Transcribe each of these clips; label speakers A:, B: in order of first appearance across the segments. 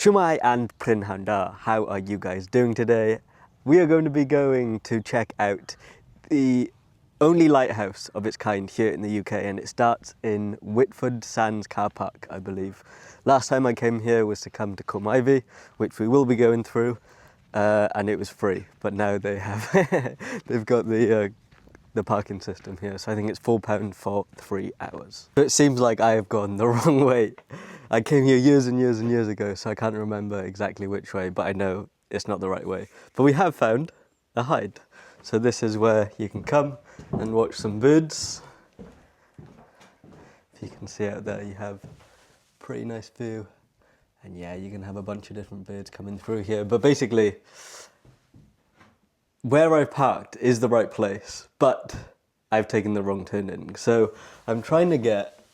A: Shumai and Prinhanda, how are you guys doing today? We are going to be going to check out the only lighthouse of its kind here in the UK, and it starts in Whiteford Sands car park, I believe. Last time I came here was to come to Cwm Ivy, which we will be going through, and it was free. But now they have they've got the parking system here, so I think it's £4 for 3 hours. It seems like I have gone the wrong way. I came here years and years and years ago, so I can't remember exactly which way, but I know it's not the right way. But we have found a hide. So this is where you can come and watch some birds. If you can see out there, you have a pretty nice view. And yeah, you can have a bunch of different birds coming through here. But basically, where I've parked is the right place, but I've taken the wrong turn in. So I'm trying to get,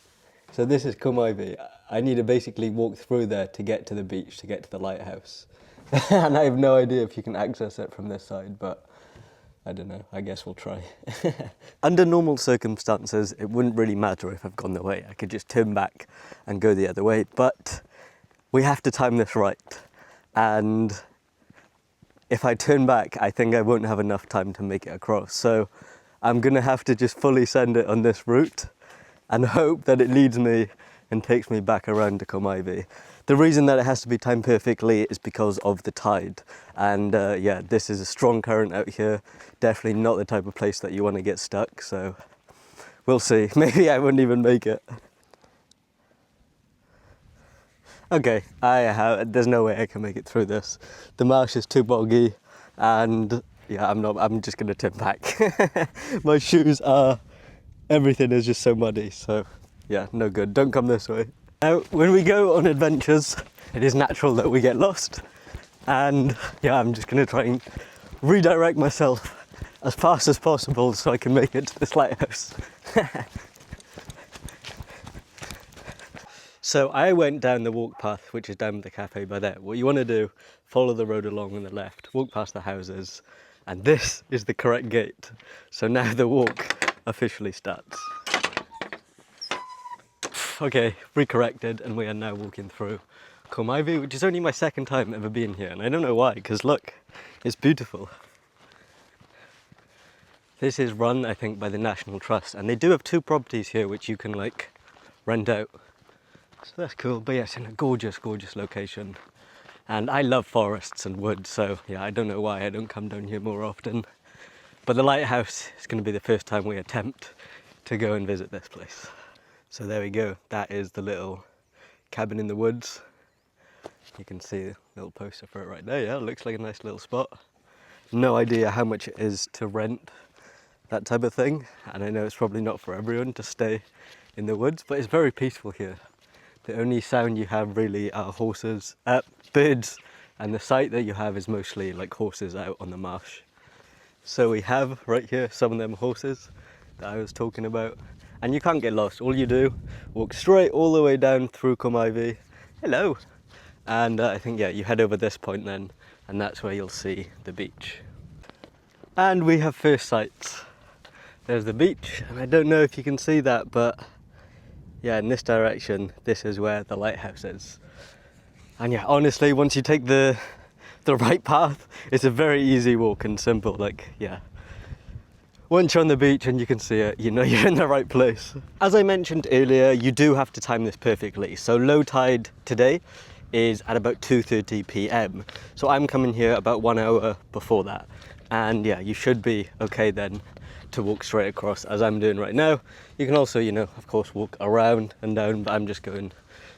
A: so this is Cwm Ivy. I need to basically walk through there to get to the beach, to get to the lighthouse. And I have no idea if you can access it from this side, but I don't know, I guess we'll try. Under normal circumstances, it wouldn't really matter if I've gone the way. I could just turn back and go the other way, but we have to time this right. And if I turn back, I think I won't have enough time to make it across. So I'm gonna have to just fully send it on this route and hope that it leads me and takes me back around to Cwm Ivy. The reason that it has to be timed perfectly is because of the tide. And yeah, this is a strong current out here. Definitely not the type of place that you want to get stuck. So we'll see. Maybe I wouldn't even make it. Okay, there's no way I can make it through this. The marsh is too boggy, and yeah, I'm just gonna turn back. My shoes are, everything is just so muddy, so yeah, no good. Don't come this way. Now, when we go on adventures, it is natural that we get lost. And yeah, I'm just gonna try and redirect myself as fast as possible so I can make it to this lighthouse. So I went down the walk path, which is down the cafe by there. What you want to do, follow the road along on the left, walk past the houses, and this is the correct gate. So now the walk officially starts. Okay, recorrected, and we are now walking through Cwm Ivy, which is only my second time ever being here, and I don't know why, because look, it's beautiful. This is run, I think, by the National Trust, and they do have 2 properties here which you can like rent out. So that's cool, but yeah, it's in a gorgeous, gorgeous location. And I love forests and woods, so yeah, I don't know why I don't come down here more often. But the lighthouse is going to be the first time we attempt to go and visit this place. So there we go, that is the little cabin in the woods. You can see a little poster for it right there, yeah, it looks like a nice little spot. No idea how much it is to rent that type of thing, and I know it's probably not for everyone to stay in the woods, but it's very peaceful here. The only sound you have really are birds, and the sight that you have is mostly like horses out on the marsh. So we have right here some of them horses that I was talking about, and you can't get lost. All you do, walk straight all the way down through Cwm Ivy. Hello! And I think, yeah, you head over this point then, and that's where you'll see the beach. And we have first sights. There's the beach, and I don't know if you can see that, but yeah, in this direction, this is where the lighthouse is. And yeah, honestly, once you take the right path, it's a very easy walk and simple, like, yeah. Once you're on the beach and you can see it, you know you're in the right place. As I mentioned earlier, you do have to time this perfectly. So low tide today is at about 2:30 p.m. So I'm coming here about 1 hour before that. And yeah, you should be okay then to walk straight across as I'm doing right now. You can also, you know, of course, walk around and down, but I'm just going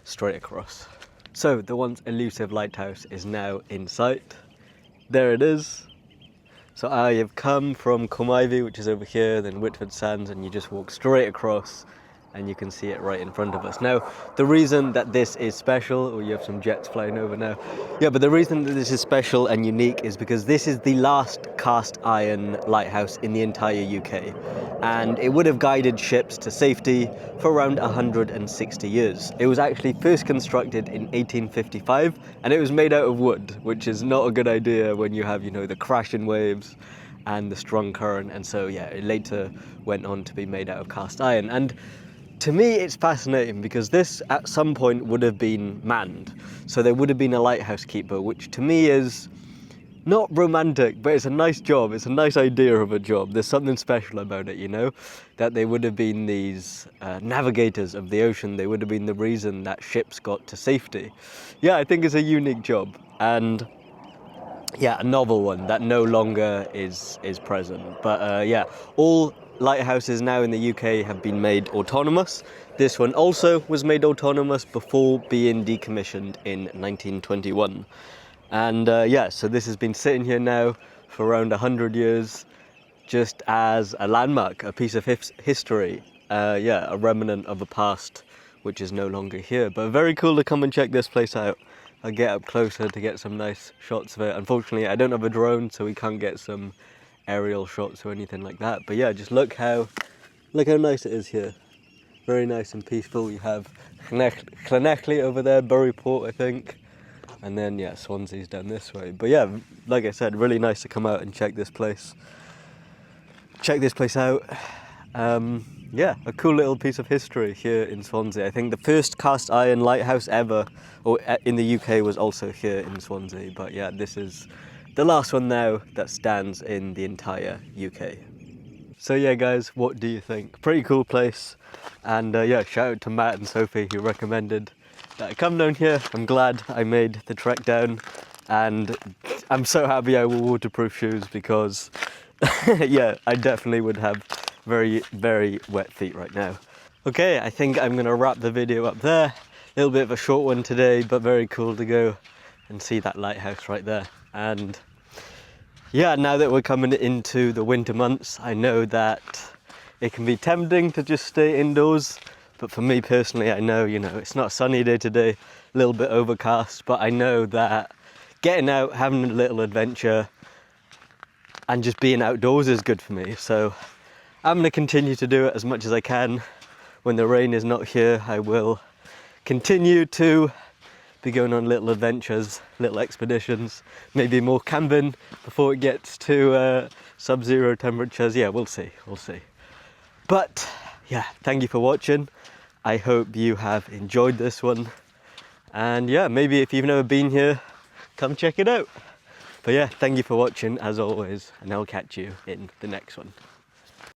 A: straight across. So the once elusive lighthouse is now in sight. There it is. So I have come from Cwm Ivy, which is over here, then Whiteford Sands, and you just walk straight across and you can see it right in front of us. Now, the reason that this is special, or you have some jets flying over now. Yeah, but the reason that this is special and unique is because this is the last cast iron lighthouse in the entire UK. And it would have guided ships to safety for around 160 years. It was actually first constructed in 1855, and it was made out of wood, which is not a good idea when you have, you know, the crashing waves and the strong current. And so, yeah, it later went on to be made out of cast iron. And to me it's fascinating because this at some point would have been manned. So there would have been a lighthouse keeper, which to me is not romantic, but it's a nice job. It's a nice idea of a job. There's something special about it, you know, that they would have been these navigators of the ocean. They would have been the reason that ships got to safety. Yeah, I think it's a unique job, and yeah, a novel one that no longer is present. But yeah, all lighthouses now in the UK have been made autonomous. This one also was made autonomous before being decommissioned in 1921. And yeah, so this has been sitting here now for around 100 years, just as a landmark, a piece of history. Yeah, a remnant of a past which is no longer here. But very cool to come and check this place out. I'll get up closer to get some nice shots of it. Unfortunately, I don't have a drone, so we can't get some aerial shots or anything like that. But yeah, just look how nice it is here. Very nice and peaceful. We have Llanelli over there, Buryport, I think. And then, yeah, Swansea's down this way. But yeah, like I said, really nice to come out and check this place. Check this place out. Yeah, a cool little piece of history here in Swansea. I think the first cast iron lighthouse ever in the UK was also here in Swansea. But yeah, this is the last one now that stands in the entire UK. So yeah, guys, what do you think? Pretty cool place. And yeah, shout out to Matt and Sophie who recommended that I come down here. I'm glad I made the trek down, and I'm so happy I wore waterproof shoes because yeah, I definitely would have very, very wet feet right now. Okay, I think I'm gonna wrap the video up there. A little bit of a short one today, but very cool to go and see that lighthouse right there. And yeah, now that we're coming into the winter months, I know that it can be tempting to just stay indoors. But for me personally, I know, you know, it's not a sunny day today, a little bit overcast, but I know that getting out, having a little adventure, and just being outdoors is good for me. So I'm going to continue to do it as much as I can. When the rain is not here, I will continue to be going on little adventures, little expeditions, maybe more camping before it gets to sub-zero temperatures. Yeah, we'll see. But yeah, thank you for watching. I hope you have enjoyed this one. And yeah, maybe if you've never been here, come check it out. But yeah, thank you for watching as always, and I'll catch you in the next one.